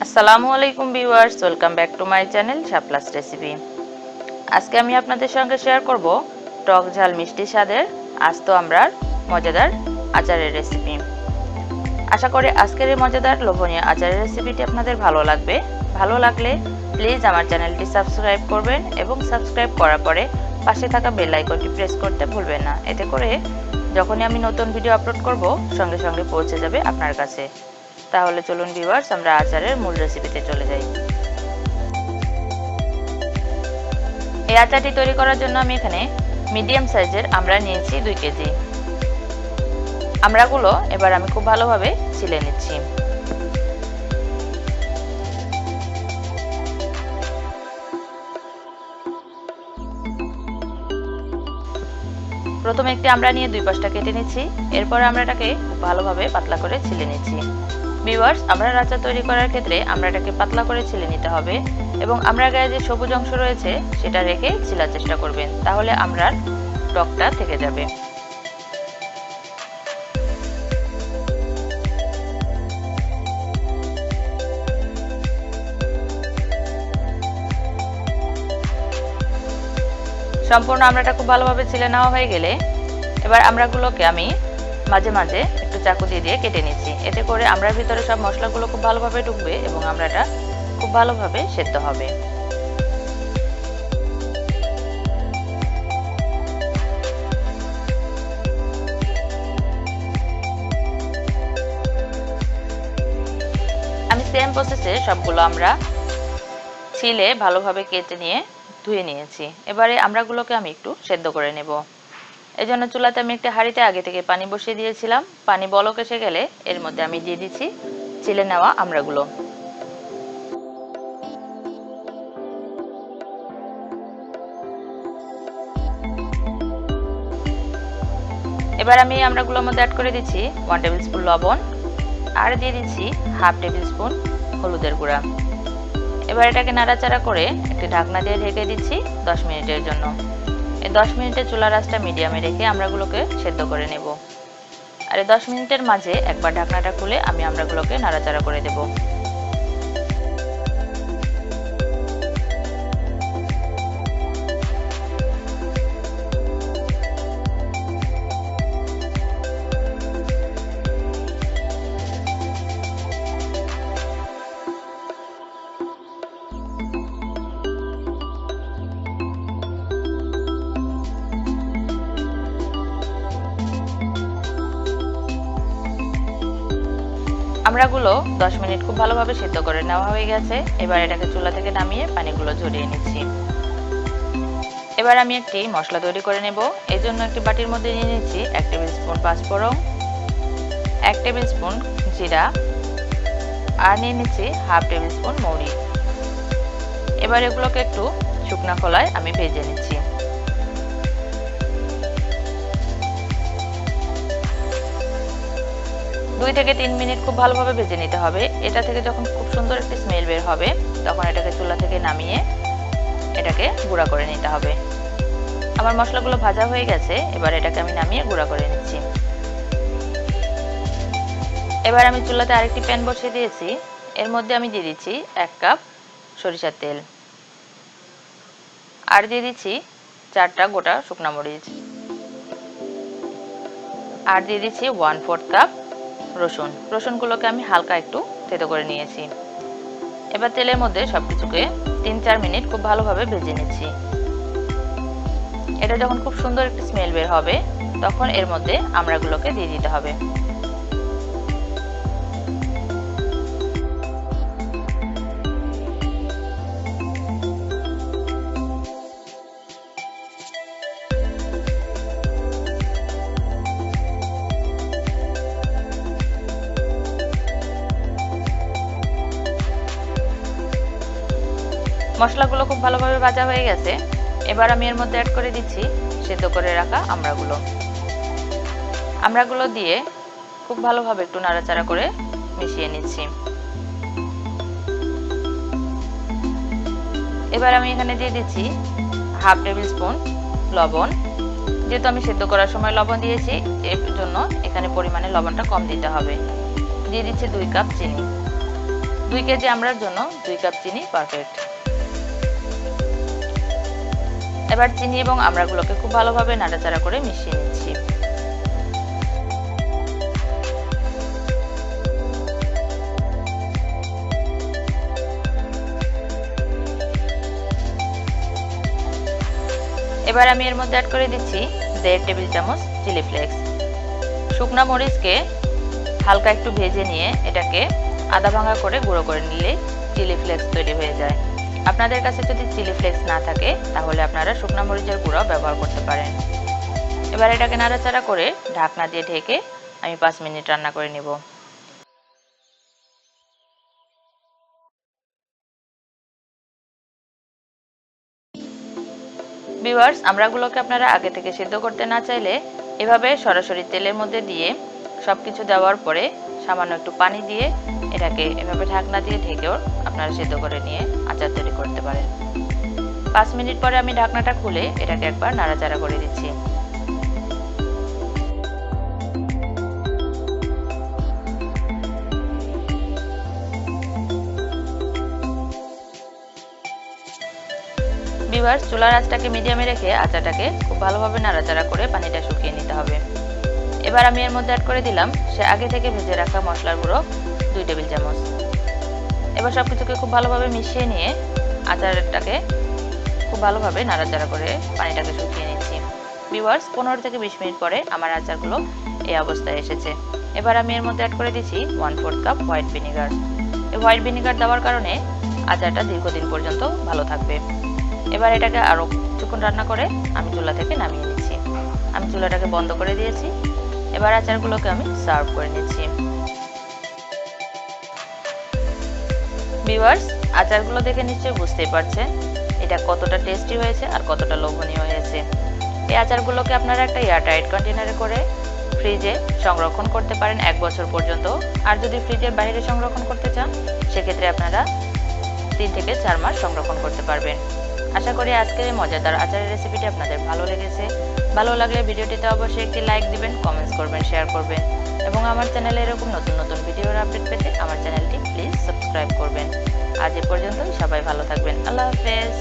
আসসালামু আলাইকুম viewers, welcome back to my channel Shapla's recipe. আজকে আমি আপনাদের সঙ্গে শেয়ার করব টক ঝাল মিষ্টি স্বাদের আস্ত আমড়ার মজাদার আচারের রেসিপি। আশা করি আজকের এই মজাদার লোভনীয় আচারের রেসিপিটি আপনাদের ভালো লাগবে। ভালো লাগলে প্লিজ আমার চ্যানেলটি সাবস্ক্রাইব করবেন এবং সাবস্ক্রাইব করার পরে পাশে থাকা বেল আইকনটি প্রেস করতে ভুলবেন না। এতে করে যখনই আমি নতুন ভিডিও আপলোড করব সঙ্গে সঙ্গে পৌঁছে যাবে আপনার কাছে। তাহলে চলুন ভিউয়ার্স, আমরা আচারের মূল রেসিপিতে চলে যাই। এই আচারটি তৈরি করার জন্য আমি এখানে মিডিয়াম সাইজের আমড়া নিয়েছি 2 কেজি। আমড়াগুলো এবার আমি খুব ভালোভাবে ছিলে নিচ্ছি। প্রথমে একটি আমড়া নিয়ে 2 পাশটা কেটে নিচ্ছি। এরপর আমড়াটাকে খুব ভালোভাবে পাতলা করে ছিলে নিচ্ছি। ভিউয়ার্স, আমড়ার আচার তৈরি করার ক্ষেত্রে আমড়াটাকে পাতলা করে ছিলে নিতে হবে এবং আমড়ার গায়ে যে সবুজ অংশ রয়েছে সেটা রেখে ছিলার চেষ্টা করবেন, তাহলে আমড়ার টকটা থেকে যাবে। সম্পূর্ণ আমড়াটা খুব ভালোভাবে ছিলে নেওয়া হয়ে গেলে এবার আমড়াগুলোকে আমি মাঝে মাঝে একটু চাকু দিয়ে কেটে নিচ্ছি। এতে করে আমড়ার ভিতরে সব মশলাগুলো খুব ভালোভাবে ঢুকবে এবং আমড়াটা খুব ভালোভাবে সেদ্ধ হবে। আমি সেম প্রসেসে সবগুলো আমরা ছিলে ভালোভাবে কেটে নিয়ে ধুয়ে নিয়েছি। এবারে আমড়াগুলোকে আমি একটু সেদ্ধ করে নেব। এজন্য চুলাতে আমি একটা হাঁড়িতে আগে থেকে পানি বসিয়ে দিয়েছিলাম। পানি বলক এসে গেলে এর মধ্যে আমি দিয়ে দিচ্ছি ছিলে নেওয়া আমড়াগুলো। এবার আমি আমড়াগুলোর মধ্যে অ্যাড করে দিচ্ছি 1 টেবিল স্পুন লবণ আর দিয়ে দিচ্ছি 1/2 টেবিল স্পুন হলুদের গুঁড়া। এবার এটাকে নাড়াচাড়া করে একটি ঢাকনা দিয়ে ঢেকে দিচ্ছি 10 মিনিটের জন্য। এই 10 মিনিটে চুলার আঁচটা মিডিয়ামে রেখে আমড়াগুলোকে সেদ্ধ করে নেব। আর এই 10 মিনিটের মাঝে একবার ঢাকনাটা খুলে আমি আমড়াগুলোকে নাড়াচাড়া করে দেব। আমড়াগুলো 10 মিনিট খুব ভালোভাবে সিদ্ধ করে নেওয়া হয়ে গেছে। এবার এটাকে চুলা থেকে নামিয়ে পানিগুলো ঝরিয়ে নিচ্ছি। এবার আমি একটি মশলা তৈরি করে নেব। এই জন্য একটি বাটির মধ্যে নিয়ে নিচ্ছি 1 টেবিল স্পুন পাঁচফোড়ন, 1 টেবিল স্পুন জিরা আর নিয়ে নিচ্ছি 1/2 টেবিল স্পুন মৌরি। এবার এগুলোকে একটু শুকনো খোলায় আমি ভেজে নিচ্ছি। 2 থেকে 3 মিনিট খুব ভালোভাবে ভেজে নিতে হবে। এটা থেকে যখন খুব সুন্দর একটি স্মেল বের হবে তখন এটাকে চুলা থেকে নামিয়ে এটাকে গুঁড়া করে নিতে হবে। আমার মশলাগুলো ভাজা হয়ে গেছে, এবার এটাকে আমি নামিয়ে গুঁড়া করে নিচ্ছি। এবার আমি চুলাতে আরেকটি প্যান বসিয়ে দিয়েছি। এর মধ্যে আমি দিয়ে দিচ্ছি 1 কাপ সরিষার তেল আর দিয়ে দিচ্ছি 4টা গোটা শুকনো মরিচ আর দিয়ে দিচ্ছি 1/4 কাপ রসুনগুলোকে আমি হালকা একটু থেতো করে নিয়েছি। এবার তেলের মধ্যে সবকিছুকে 3-4 মিনিট খুব ভালোভাবে ভেজে নিচ্ছি। এটা যখন খুব সুন্দর একটা স্মেল বের হবে তখন এর মধ্যে আমড়াগুলোকে দিয়ে দিতে হবে। মশলাগুলো খুব ভালোভাবে ভাজা হয়ে গেছে। এবার আমি এর মধ্যে অ্যাড করে দিচ্ছি সেদ্ধ করে রাখা আমড়াগুলো দিয়ে খুব ভালোভাবে একটু নাড়াচাড়া করে মিশিয়ে নিচ্ছি। এবার আমি এখানে দিয়ে দিচ্ছি 1/2 টেবিল স্পুন লবণ। যেহেতু আমি সেদ্ধ করার সময় লবণ দিয়েছি এর জন্য এখানে পরিমাণে লবণটা কম দিতে হবে। দিয়ে দিচ্ছি 2 কাপ চিনি। 2 কেজি আমড়ার জন্য 2 কাপ চিনি পারফেক্ট। এবার চিনি এবং আমড়াগুলোকে খুব ভালোভাবে নাড়াচাড়া করে মিশিয়ে নিচ্ছি। এবার আমি এর মধ্যে অ্যাড করে দিচ্ছি 1.5 টেবিল চামচ চিলি ফ্লেক্স। শুকনা মরিচকে হালকা একটু ভেজে নিয়ে এটাকে আধা ভাঙা করে গুঁড়ো করে নিলে চিলি ফ্লেক্স তৈরি হয়ে যায়। আপনাদের কাছে যদি চিলি ফ্লেক্স না থাকে তাহলে আপনারা শুকনা মরিচের গুঁড়ো ব্যবহার করতে পারেন। এবার এটাকে নাড়াচাড়া করে ঢাকনা দিয়ে ঢেকে আমি 5 মিনিট রান্না করে নেব। ভিউয়ার্স, আমড়াগুলোকে আপনারা আগে থেকে সিদ্ধ করতে না চাইলে এভাবে সরাসরি তেলের মধ্যে দিয়ে সবকিছু দেওয়ার পরে সামান্য একটু পানি দিয়ে এটাকে এভাবে ঢাকনা দিয়ে ঢেকেও আপনারা সিদ্ধ করে নিয়ে আচার তৈরি করতে পারেন। 5 মিনিট পরে আমি ঢাকনাটা খুলে এটাকে একবার নাড়াচাড়া করে দিচ্ছি। ভিউয়ার্স, চুলার আঁচটাকে মিডিয়ামে রেখে আচারটাকে খুব ভালোভাবে নাড়াচাড়া করে পানিটা শুকিয়ে নিতে হবে। এবার আমি এর মধ্যে অ্যাড করে দিলাম সে আগে থেকে ভেজে রাখা মশলার গুঁড়ো 2 টেবিল চামচ। এবার সবকিছুকে খুব ভালোভাবে মিশিয়ে নিয়ে আচারটাকে খুব ভালোভাবে নাড়াচাড়া করে পানিটাকে শুকিয়ে নিচ্ছি। ভিউয়ার্স, 15 থেকে 20 মিনিট পরে আমার আচারগুলো এই অবস্থায় এসেছে। এবার আমি এর মধ্যে অ্যাড করে দিচ্ছি 1/4 কাপ হোয়াইট ভিনেগার। এই হোয়াইট ভিনেগার দেওয়ার কারণে আচারটা দীর্ঘদিন পর্যন্ত ভালো থাকবে। এবার এটাকে আরও কিছুক্ষণ রান্না করে আমি চুলা থেকে নামিয়ে নিচ্ছি। আমি চুলাটাকে বন্ধ করে দিয়েছি। এবার আচারগুলোকে আমি সার্ভ করে নিচ্ছি। ভিউয়ার্স, আচারগুলো দেখে নিশ্চয়ই বুঝতেই পারছেন এটা কতটা টেস্টি হয়েছে আর কতটা লোভনীয় হয়েছে। এই আচারগুলোকে আপনারা একটা এয়ারটাইট কন্টেনারে করে ফ্রিজে সংরক্ষণ করতে পারেন 1 বছর পর্যন্ত। আর যদি ফ্রিজের বাইরে সংরক্ষণ করতে চান সেক্ষেত্রে আপনারা 3 থেকে 4 মাস সংরক্ষণ করতে পারবেন। আশা করি আজকের এই মজাদার আচারের রেসিপিটি আপনাদের ভালো লেগেছে। ভালো লাগলে ভিডিওটিতে অবশ্যই একটি লাইক দিবেন, কমেন্টস করবেন, শেয়ার করবেন এবং আমার চ্যানেলে এরকম নতুন নতুন ভিডিওর আপডেট পেতে আমার চ্যানেলটি প্লিজ সাবস্ক্রাইব করবেন। আজ এ পর্যন্ত, সবাই ভালো থাকবেন। আল্লাহ হাফেজ।